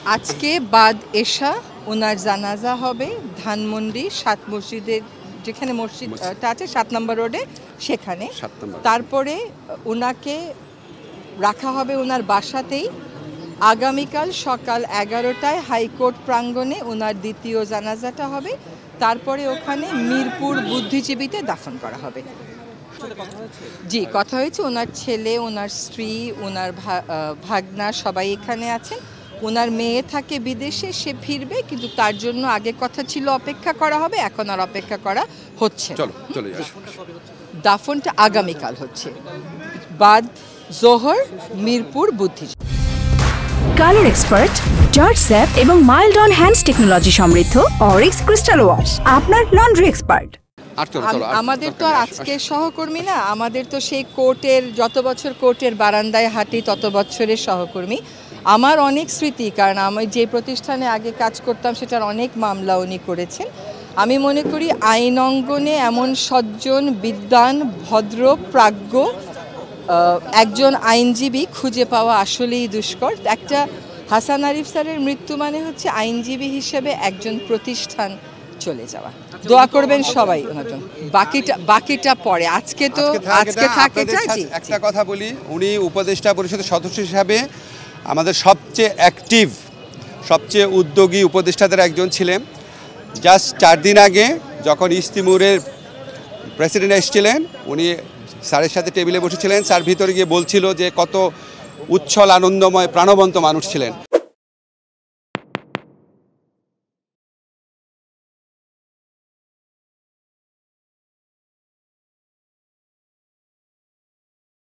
আজকে বাদ এশা ওনার জানাজা হবে ধানমন্ডি ৭ মসজিদের, যেখানে মসজিদটা আছে ৭ নম্বর রোডে, সেখানে। তারপরে ওনাকে রাখা হবে ওনার বাসাতেই। আগামীকাল সকাল ১১টায় হাইকোর্ট প্রাঙ্গণে ওনার দ্বিতীয় জানাজাটা হবে। তারপরে ওখানে মিরপুর বুদ্ধিজীবীতে দাফন করা হবে। জি, কথা হয়েছে। ওনার ছেলে, ওনার স্ত্রী, ওনার ভাগনা সবাই এখানে আছেন। ওনার মেয়ে থাকে বিদেশে, সে ফিরবে, কিন্তু তার জন্য আগে কথা ছিল অপেক্ষা করা হবে, এখন আর অপেক্ষা করা হচ্ছে। দাফনটা আগামীকাল হচ্ছে, বাদ জোহর, মিরপুর বুদ্ধিজীবী। কালার এক্সপার্ট, জর্জ স্যাপ এবং মাইল্ড অন হ্যান্ডস টেকনোলজি সমৃদ্ধ অরিক্স ক্রিস্টাল ওয়াশ আপনার লন্ড্রি এক্সপার্ট। আমাদের তো আর আজকে সহকর্মী না, আমাদের তো সেই কোর্টের, যত বছর কোর্টের বারান্দায় হাঁটি তত বছরের সহকর্মী। আমার অনেক স্মৃতি, কারণ আমি যে প্রতিষ্ঠানে আগে কাজ করতাম সেটার অনেক মামলা উনি করেছেন। আমি মনে করি আইন অঙ্গনে এমন সজ্জন, বিদ্বান, ভদ্র, প্রাজ্ঞ একজন আইনজীবী খুঁজে পাওয়া আসলেই দুষ্কর। একটা হাসান আরিফ স্যারের মৃত্যু মানে হচ্ছে আইনজীবী হিসেবে একজন প্রতিষ্ঠান চলে যাওয়া। দোয়া করবেন সবাই ওনার জন্য। বাকিটা পরে, আজকে থাকে চাইছি। একটা কথা বলি, উনি উপদেষ্টা পরিষদের সদস্য হিসাবে আমাদের সবচেয়ে অ্যাক্টিভ, সবচেয়ে উদ্যোগী উপদেষ্টাদের একজন ছিলেন। জাস্ট 4 দিন আগে যখন ইস্তিমুরের প্রেসিডেন্ট এসেছিলেন, উনি স্যারের সাথে টেবিলে বসেছিলেন। স্যার ভিতরে গিয়ে বলছিল যে কত উচ্ছল, আনন্দময়, প্রাণবন্ত মানুষ ছিলেন।